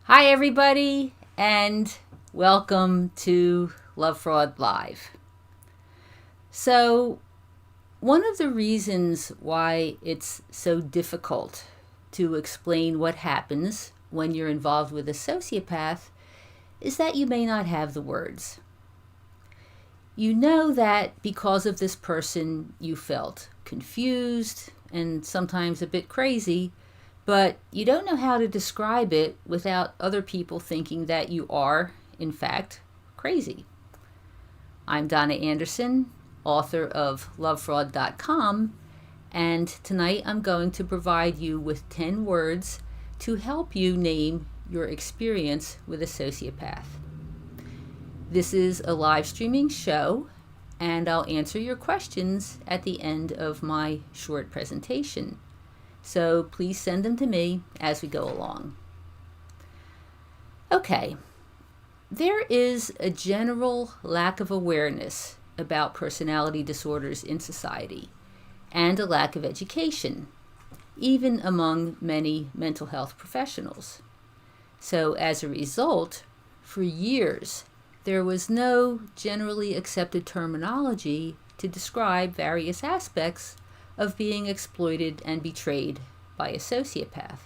Hi, everybody, and welcome to Lovefraud Live. So, one of the reasons why it's so difficult to explain what happens when you're involved with a sociopath is that you may not have the words. You know that because of this person, you felt confused and sometimes a bit crazy, but you don't know how to describe it without other people thinking that you are, in fact, crazy. I'm Donna Andersen, author of Lovefraud.com, and tonight I'm going to provide you with 10 words to help you name your experience with a sociopath. This is a live streaming show, and I'll answer your questions at the end of my short presentation. So please send them to me as we go along. Okay, there is a general lack of awareness about personality disorders in society and a lack of education, even among many mental health professionals. So as a result, for years, there was no generally accepted terminology to describe various aspects of being exploited and betrayed by a sociopath.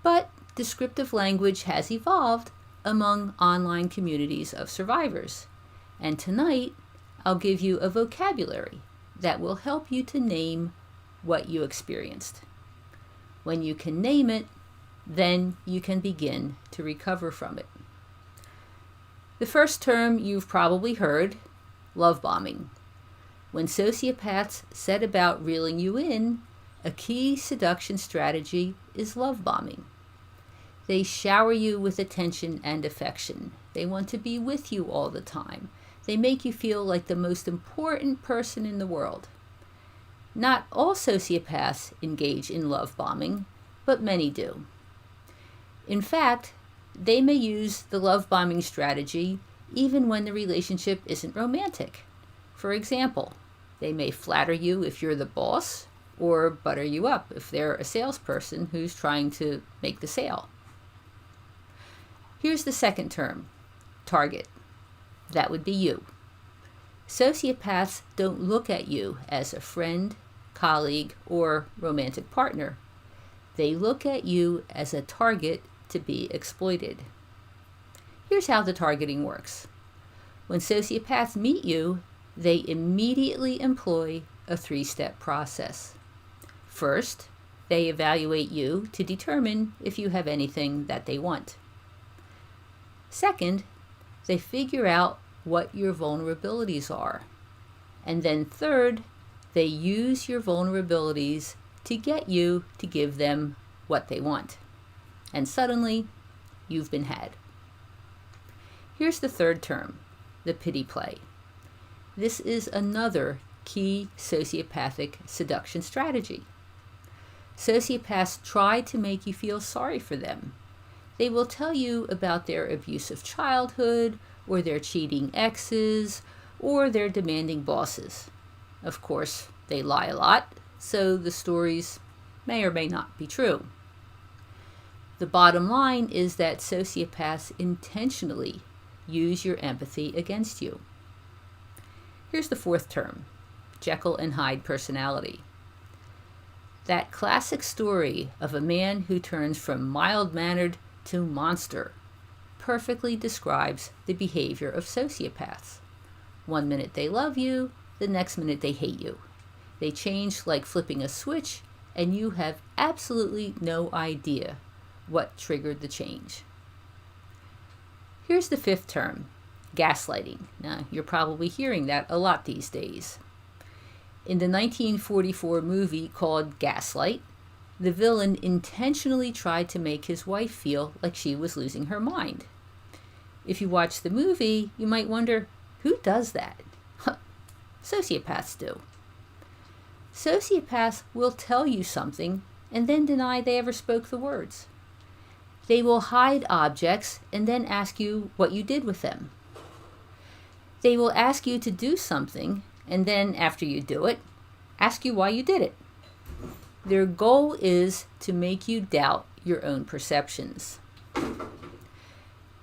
But descriptive language has evolved among online communities of survivors, and tonight I'll give you a vocabulary that will help you to name what you experienced. When you can name it, then you can begin to recover from it. The first term you've probably heard, love bombing. When sociopaths set about reeling you in, a key seduction strategy is love bombing. They shower you with attention and affection. They want to be with you all the time. They make you feel like the most important person in the world. Not all sociopaths engage in love bombing, but many do. In fact, they may use the love bombing strategy even when the relationship isn't romantic. For example, they may flatter you if you're the boss or butter you up if they're a salesperson who's trying to make the sale. Here's the second term, target. That would be you. Sociopaths don't look at you as a friend, colleague, or romantic partner. They look at you as a target to be exploited. Here's how the targeting works. When sociopaths meet you, they immediately employ a 3-step process. First, they evaluate you to determine if you have anything that they want. Second, they figure out what your vulnerabilities are. And then third, they use your vulnerabilities to get you to give them what they want. And suddenly, you've been had. Here's the third term, the pity play. This is another key sociopathic seduction strategy. Sociopaths try to make you feel sorry for them. They will tell you about their abusive childhood, or their cheating exes, or their demanding bosses. Of course, they lie a lot, so the stories may or may not be true. The bottom line is that sociopaths intentionally use your empathy against you. Here's the fourth term, Jekyll and Hyde personality. That classic story of a man who turns from mild-mannered to monster perfectly describes the behavior of sociopaths. One minute they love you, the next minute they hate you. They change like flipping a switch, and you have absolutely no idea what triggered the change. Here's the fifth term, gaslighting. Now, you're probably hearing that a lot these days. In the 1944 movie called Gaslight, the villain intentionally tried to make his wife feel like she was losing her mind. If you watch the movie, you might wonder, who does that? Sociopaths do. Sociopaths will tell you something and then deny they ever spoke the words. They will hide objects and then ask you what you did with them. They will ask you to do something and then, after you do it, ask you why you did it. Their goal is to make you doubt your own perceptions.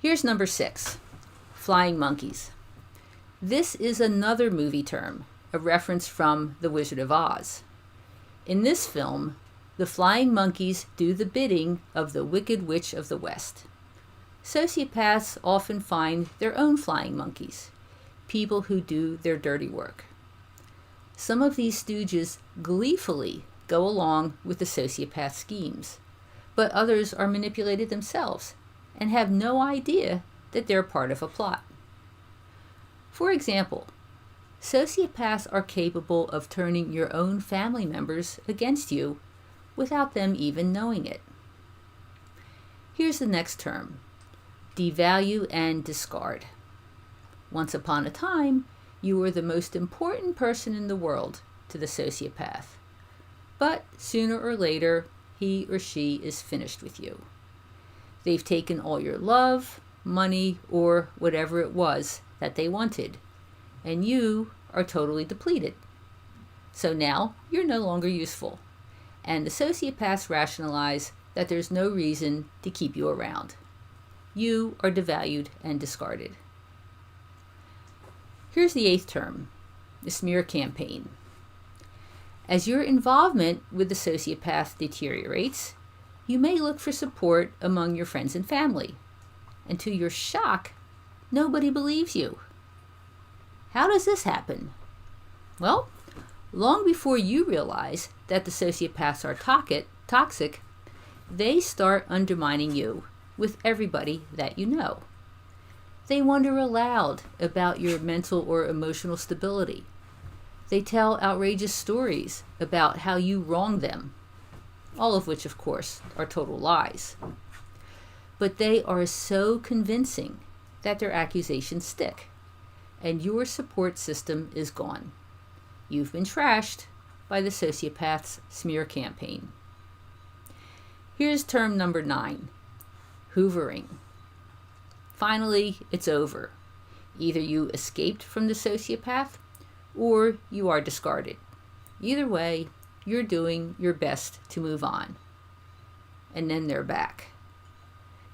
Here's number 6, flying monkeys. This is another movie term, a reference from The Wizard of Oz. In this film, the flying monkeys do the bidding of the Wicked Witch of the West. Sociopaths often find their own flying monkeys, people who do their dirty work. Some of these stooges gleefully go along with the sociopath schemes, but others are manipulated themselves and have no idea that they're part of a plot. For example, sociopaths are capable of turning your own family members against you without them even knowing it. Here's the next term, devalue and discard. Once upon a time, you were the most important person in the world to the sociopath. But sooner or later, he or she is finished with you. They've taken all your love, money, or whatever it was that they wanted, and you are totally depleted. So now you're no longer useful, and the sociopaths rationalize that there's no reason to keep you around. You are devalued and discarded. Here's the 8th term, the smear campaign. As your involvement with the sociopath deteriorates, you may look for support among your friends and family. And to your shock, nobody believes you. How does this happen? Well, long before you realize that the sociopaths are toxic, they start undermining you with everybody that you know. They wonder aloud about your mental or emotional stability. They tell outrageous stories about how you wronged them, all of which, of course, are total lies. But they are so convincing that their accusations stick, and your support system is gone. You've been trashed by the sociopath's smear campaign. Here's term number 9, hoovering. Finally, it's over. Either you escaped from the sociopath or you are discarded. Either way, you're doing your best to move on. And then they're back.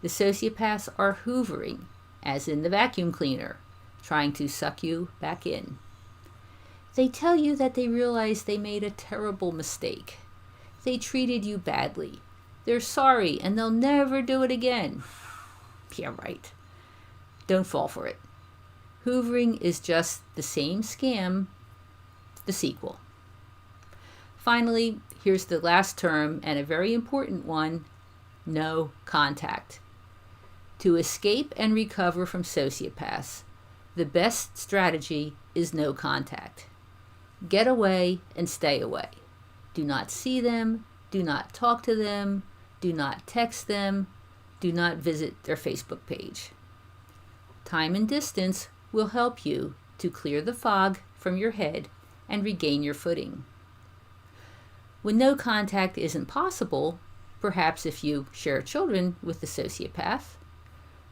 The sociopaths are hoovering, as in the vacuum cleaner, trying to suck you back in. They tell you that they realize they made a terrible mistake. They treated you badly. They're sorry and they'll never do it again. Yeah, right. Don't fall for it. Hoovering is just the same scam, the sequel. Finally, here's the last term and a very important one, no contact. To escape and recover from sociopaths, the best strategy is no contact. Get away and stay away. Do not see them, do not talk to them, do not text them, do not visit their Facebook page. Time and distance will help you to clear the fog from your head and regain your footing. When no contact isn't possible, perhaps if you share children with the sociopath,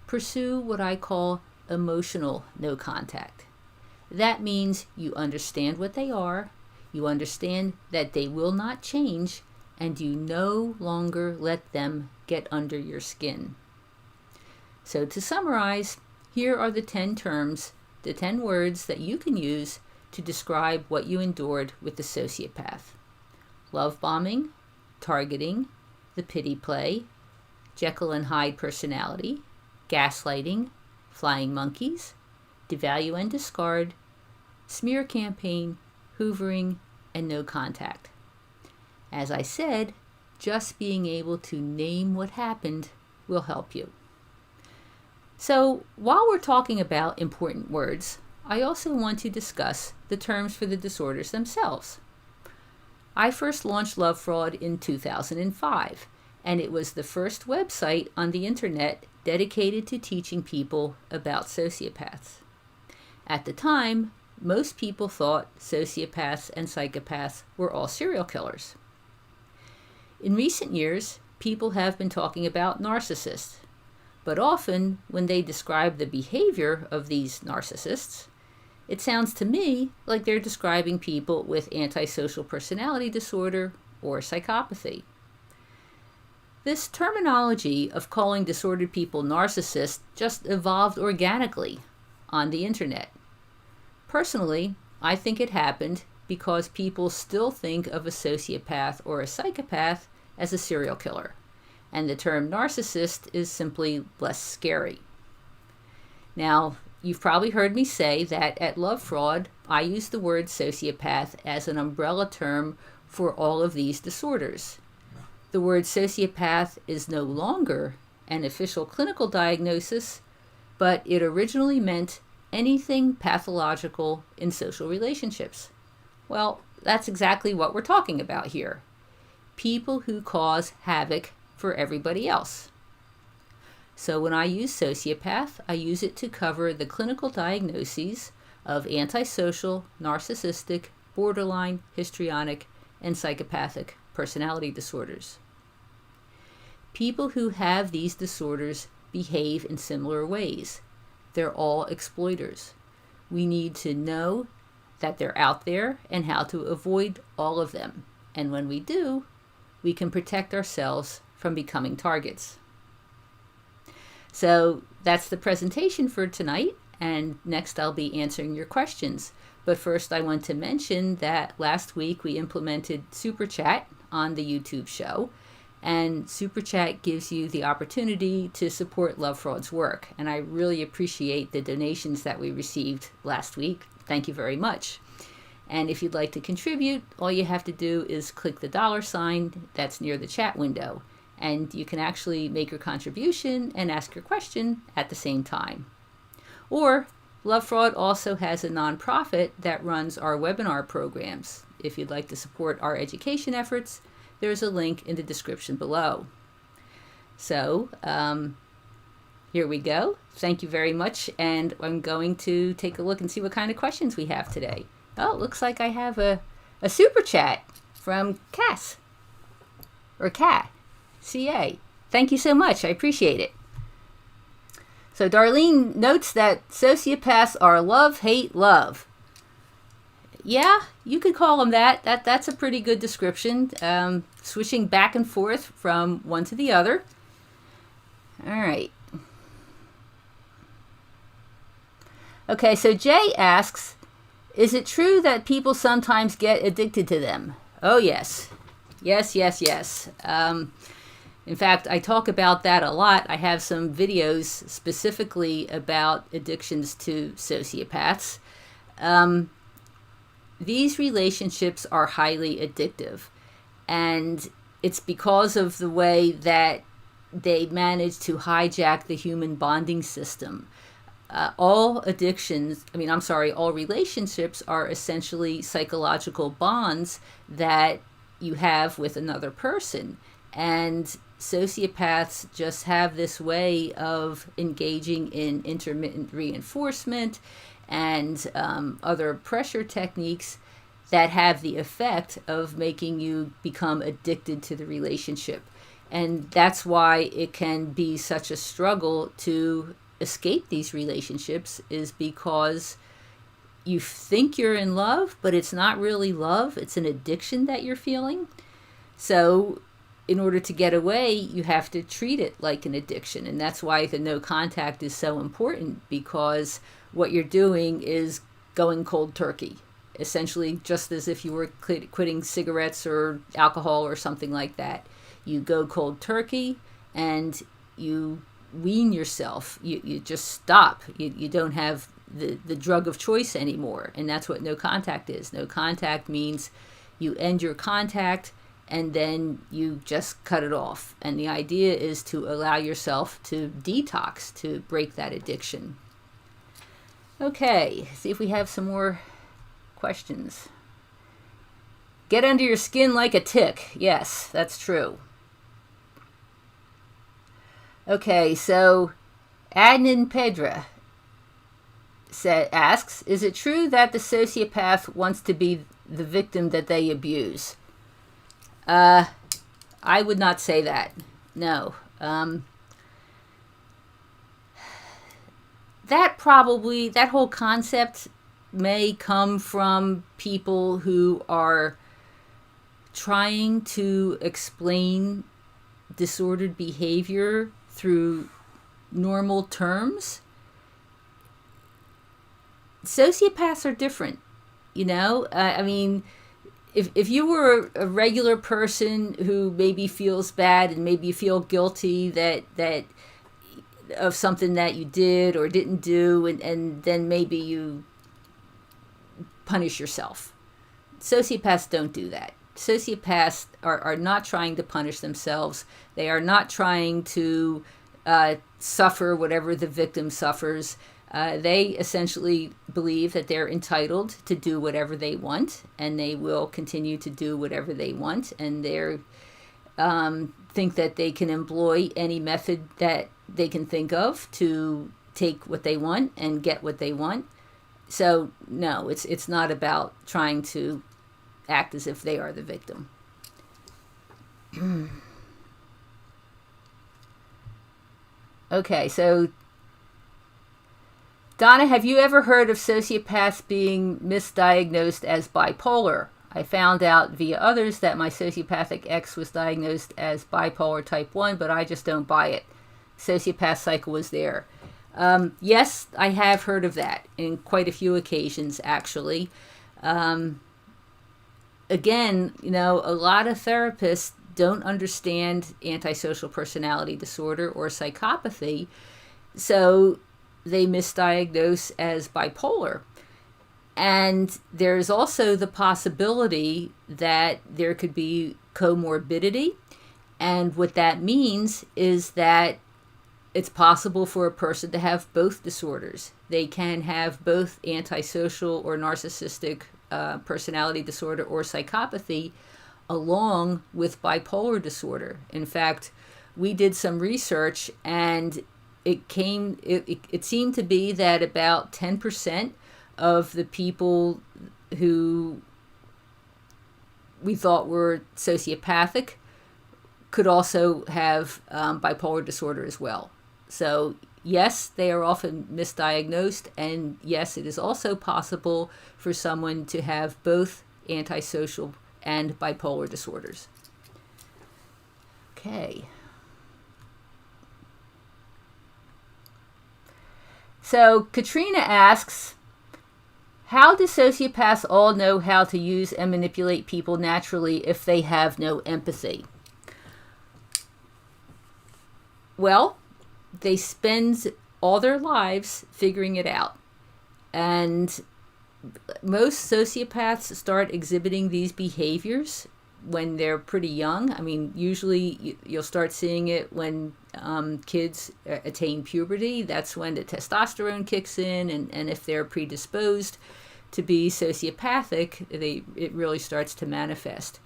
pursue what I call emotional no contact. That means you understand what they are, you understand that they will not change, and you no longer let them get under your skin. So to summarize, here are the 10 terms, the 10 words that you can use to describe what you endured with the sociopath. Love bombing, targeting, the pity play, Jekyll and Hyde personality, gaslighting, flying monkeys, devalue and discard, smear campaign, hoovering, and no contact. As I said, just being able to name what happened will help you. So while we're talking about important words, I also want to discuss the terms for the disorders themselves. I first launched Lovefraud in 2005, and it was the first website on the internet dedicated to teaching people about sociopaths. At the time, most people thought sociopaths and psychopaths were all serial killers. In recent years, people have been talking about narcissists, but often when they describe the behavior of these narcissists, it sounds to me like they're describing people with antisocial personality disorder or psychopathy. This terminology of calling disordered people narcissists just evolved organically on the internet. Personally, I think it happened because people still think of a sociopath or a psychopath as a serial killer, and the term narcissist is simply less scary. Now, you've probably heard me say that at Lovefraud, I use the word sociopath as an umbrella term for all of these disorders. The word sociopath is no longer an official clinical diagnosis, but it originally meant anything pathological in social relationships. Well, that's exactly what we're talking about here. People who cause havoc for everybody else. So when I use sociopath, I use it to cover the clinical diagnoses of antisocial, narcissistic, borderline, histrionic, and psychopathic personality disorders. People who have these disorders behave in similar ways. They're all exploiters. We need to know that they're out there and how to avoid all of them. And when we do, we can protect ourselves from becoming targets. So that's the presentation for tonight, and next I'll be answering your questions. But first I want to mention that last week we implemented Super Chat on the YouTube show, and Super Chat gives you the opportunity to support Lovefraud's work, and I really appreciate the donations that we received last week. Thank you very much. And if you'd like to contribute, all you have to do is click the $ that's near the chat window, and you can actually make your contribution and ask your question at the same time. Or Lovefraud also has a nonprofit that runs our webinar programs. If you'd like to support our education efforts, there's a link in the description below. So here we go. Thank you very much, and I'm going to take a look and see what kind of questions we have today. Oh, it looks like I have a super chat from Cass, or Cat, CA. Thank you so much. I appreciate it. So Darlene notes that sociopaths are love, hate, love. Yeah, you could call them that. That's a pretty good description. Switching back and forth from one to the other. All right. Okay, so Jay asks, is it true that people sometimes get addicted to them? Oh, yes. Yes, yes, yes. In fact, I talk about that a lot. I have some videos specifically about addictions to sociopaths. These relationships are highly addictive, and it's because of the way that they manage to hijack the human bonding system. All relationships are essentially psychological bonds that you have with another person. And sociopaths just have this way of engaging in intermittent reinforcement and other pressure techniques that have the effect of making you become addicted to the relationship. And that's why it can be such a struggle to escape these relationships, is because you think you're in love, but it's not really love. It's an addiction that you're feeling. So in order to get away, you have to treat it like an addiction. And that's why the no contact is so important, because what you're doing is going cold turkey, essentially just as if you were quitting cigarettes or alcohol or something like that. You go cold turkey and you wean yourself. You just stop. You don't have the drug of choice anymore. And that's what no contact is. No contact means you end your contact and then you just cut it off. And the idea is to allow yourself to detox, to break that addiction. Okay, see if we have some more questions. Get under your skin like a tick. Yes, that's true. Okay, so Adnan Pedra asks, is it true that the sociopath wants to be the victim that they abuse? I would not say that. No. That whole concept may come from people who are trying to explain disordered behavior through normal terms. Sociopaths are different, you know? I mean, if you were a regular person who maybe feels bad and maybe you feel guilty that of something that you did or didn't do, and then maybe you punish yourself. Sociopaths don't do that. Sociopaths are not trying to punish themselves. They are not trying to suffer whatever the victim suffers. They essentially believe that they're entitled to do whatever they want, and they will continue to do whatever they want, and they think that they can employ any method that they can think of to take what they want and get what they want. So no, it's not about trying to act as if they are the victim. Okay, so Donna, have you ever heard of sociopaths being misdiagnosed as bipolar? I found out via others that my sociopathic ex was diagnosed as bipolar type 1, but I just don't buy it. Sociopath cycle was there. Yes, I have heard of that in quite a few occasions, actually. Again, you know, a lot of therapists don't understand antisocial personality disorder or psychopathy, so they misdiagnose as bipolar. And there's also the possibility that there could be comorbidity. And what that means is that it's possible for a person to have both disorders. They can have both antisocial or narcissistic personality disorder or psychopathy along with bipolar disorder. In fact, we did some research, and it seemed to be that about 10% of the people who we thought were sociopathic could also have bipolar disorder as well. So yes, they are often misdiagnosed, and yes, it is also possible for someone to have both antisocial and bipolar disorders. Okay. So Katrina asks, how do sociopaths all know how to use and manipulate people naturally if they have no empathy? Well, they spend all their lives figuring it out. And most sociopaths start exhibiting these behaviors when they're pretty young. I mean, usually you'll start seeing it when kids attain puberty. That's when the testosterone kicks in, and if they're predisposed to be sociopathic, it really starts to manifest.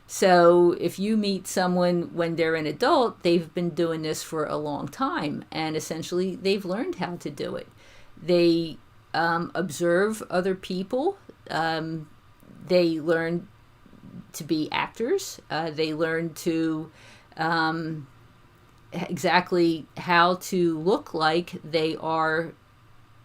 So if you meet someone when they're an adult, they've been doing this for a long time, and essentially they've learned how to do it. They observe other people. They learn to be actors. They learn to exactly how to look like they are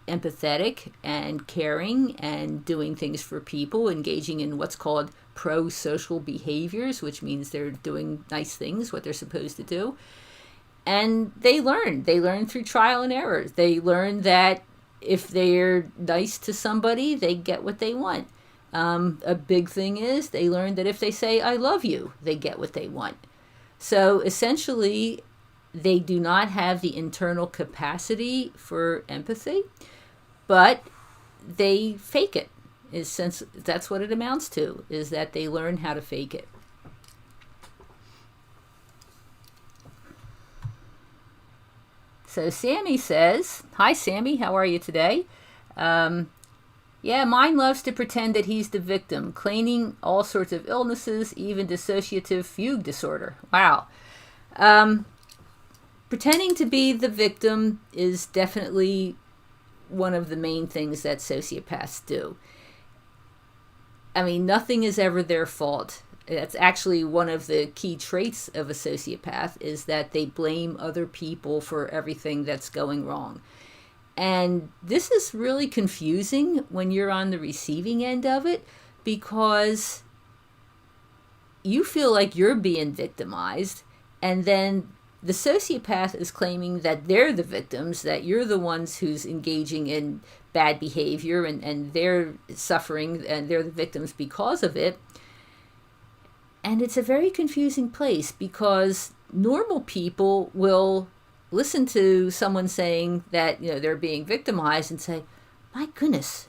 empathetic and caring and doing things for people, engaging in what's called pro-social behaviors, which means they're doing nice things, what they're supposed to do. And they learn through trial and error. They learn that if they're nice to somebody, they get what they want. A big thing is they learn that if they say, I love you, they get what they want. So essentially, they do not have the internal capacity for empathy, but they fake it. Since that's what it amounts to, is that they learn how to fake it. So Sammy says, hi Sammy, how are you today? Yeah, mine loves to pretend that he's the victim, claiming all sorts of illnesses, even dissociative fugue disorder. Wow. Pretending to be the victim is definitely one of the main things that sociopaths do. I mean, nothing is ever their fault. That's actually one of the key traits of a sociopath, is that they blame other people for everything that's going wrong. And this is really confusing when you're on the receiving end of it, because you feel like you're being victimized, And then the sociopath is claiming that they're the victims, that you're the ones who's engaging in bad behavior, and they're suffering and they're the victims because of it. And it's a very confusing place, because normal people will listen to someone saying that, they're being victimized and say, my goodness,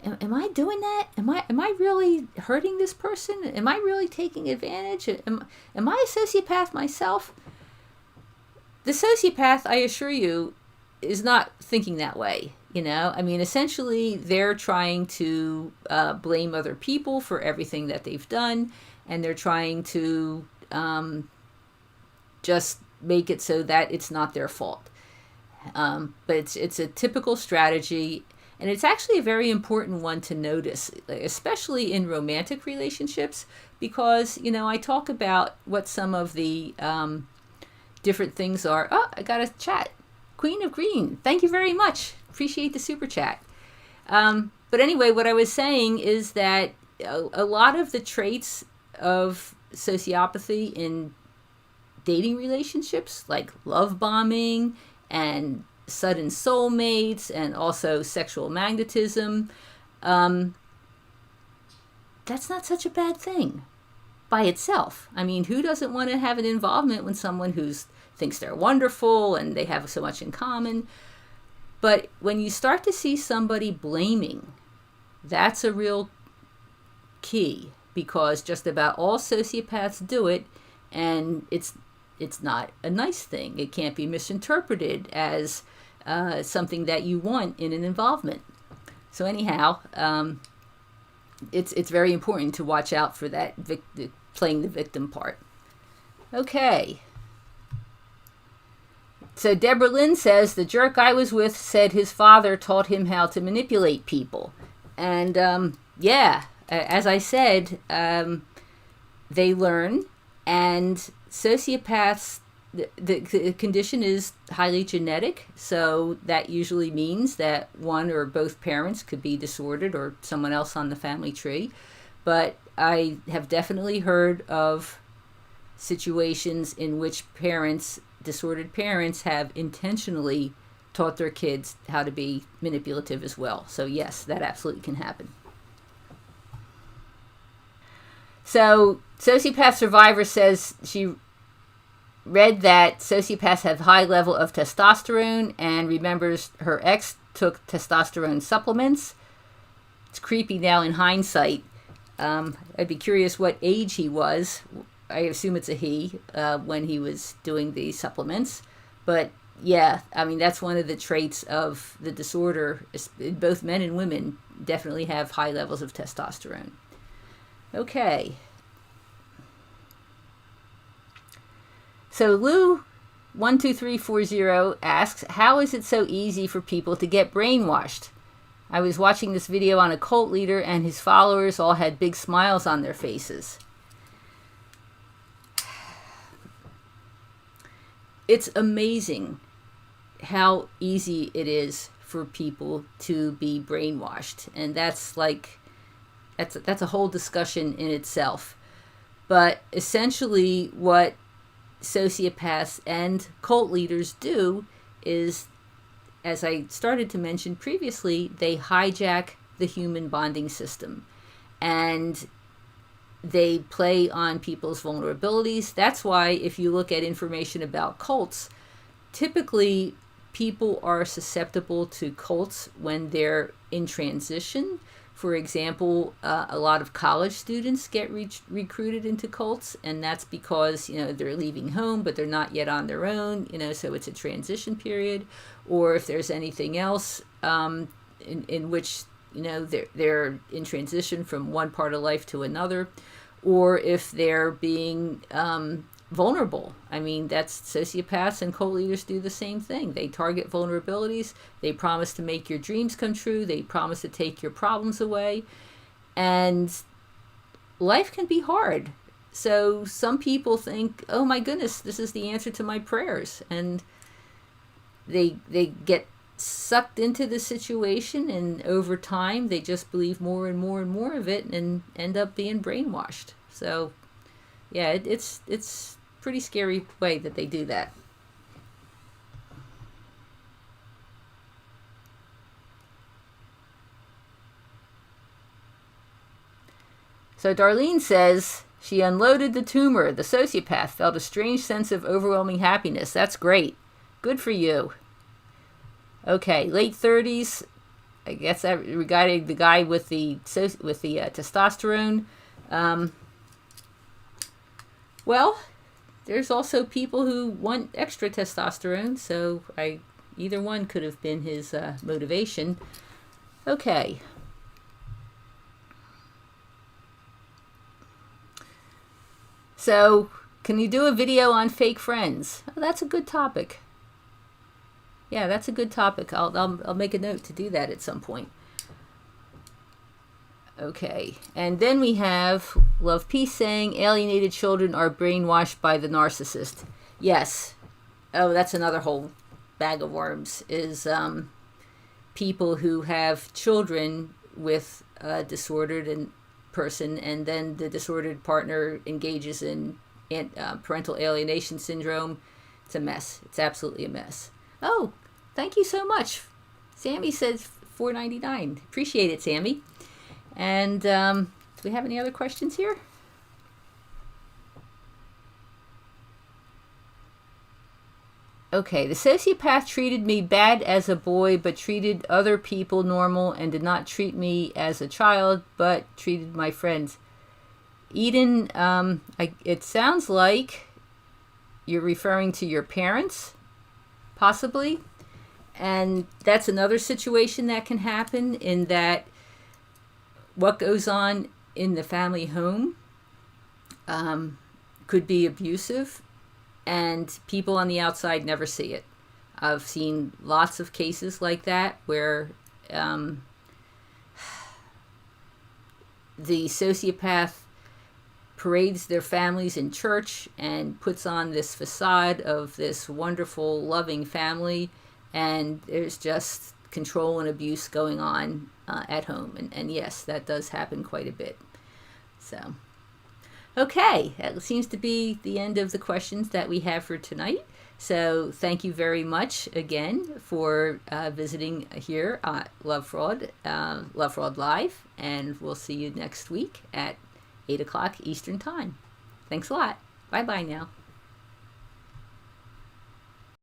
am I doing that? Am I really hurting this person? Am I really taking advantage? Am I a sociopath myself? The sociopath, I assure you, is not thinking that way. Essentially, they're trying to blame other people for everything that they've done, and they're trying to just make it so that it's not their fault. But it's a typical strategy, and it's actually a very important one to notice, especially in romantic relationships, because, I talk about what some of the different things are. Oh, I got a chat. Queen of Green, thank you very much. Appreciate the super chat. But anyway, what I was saying is that a lot of the traits of sociopathy in dating relationships, like love bombing and sudden soulmates and also sexual magnetism, that's not such a bad thing by itself. Who doesn't want to have an involvement with someone who thinks they're wonderful and they have so much in common? But when you start to see somebody blaming, that's a real key, because just about all sociopaths do it, and it's not a nice thing. It can't be misinterpreted as something that you want in an involvement. So anyhow, it's very important to watch out for that playing the victim part. Okay. So Deborah Lynn says, the jerk I was with said his father taught him how to manipulate people. And as I said, they learn, and sociopaths, the condition is highly genetic, so that usually means that one or both parents could be disordered, or someone else on the family tree. But I have definitely heard of situations in which disordered parents have intentionally taught their kids how to be manipulative as well. So yes, that absolutely can happen. So Sociopath Survivor says she read that sociopaths have high level of testosterone and remembers her ex took testosterone supplements. It's creepy now in hindsight. I'd be curious what age he was. I assume it's a he when he was doing the supplements. But yeah, that's one of the traits of the disorder. Both men and women definitely have high levels of testosterone. Okay. So Lou12340 asks, how is it so easy for people to get brainwashed? I was watching this video on a cult leader, and his followers all had big smiles on their faces. It's amazing how easy it is for people to be brainwashed, and that's a whole discussion in itself. But essentially what sociopaths and cult leaders do is, as I started to mention previously, they hijack the human bonding system, and they play on people's vulnerabilities. That's why if you look at information about cults, typically people are susceptible to cults when they're in transition. For example, a lot of college students get recruited into cults, and that's because, they're leaving home, but they're not yet on their own, so it's a transition period. Or if there's anything else in which, they're in transition from one part of life to another, or if they're being vulnerable. That's sociopaths and cult leaders do the same thing. They target vulnerabilities. They promise to make your dreams come true. They promise to take your problems away. And life can be hard. So some people think, oh my goodness, this is the answer to my prayers. And they get sucked into the situation, and over time they just believe more and more and more of it and end up being brainwashed. So yeah, it's pretty scary way that they do that. So Darlene says she unloaded the tumor. The sociopath felt a strange sense of overwhelming happiness. That's great. Good for you. Okay, late 30s. I guess that regarding the guy with the testosterone. Well, there's also people who want extra testosterone, so either one could have been his motivation. Okay. So, can you do a video on fake friends? Oh, that's a good topic. Yeah, that's a good topic. I'll make a note to do that at some point. Okay, and then we have Love Peace saying alienated children are brainwashed by the narcissist. Yes. Oh, that's another whole bag of worms, is people who have children with a disordered person, and then the disordered partner engages in parental alienation syndrome. It's a mess. It's absolutely a mess. Oh, thank you so much. Sammy says $4.99. Appreciate it, Sammy. And do we have any other questions here? Okay, the sociopath treated me bad as a boy, but treated other people normal, and did not treat me as a child, but treated my friends. Eden, it sounds like you're referring to your parents, possibly. And that's another situation that can happen, in that what goes on in the family home could be abusive, and people on the outside never see it. I've seen lots of cases like that where the sociopath parades their families in church and puts on this facade of this wonderful, loving family, and there's just control and abuse going on at home. And yes, that does happen quite a bit. So, okay, that seems to be the end of the questions that we have for tonight. So thank you very much again for visiting here at Lovefraud Live, and we'll see you next week at 8 o'clock Eastern Time. Thanks a lot. Bye-bye now.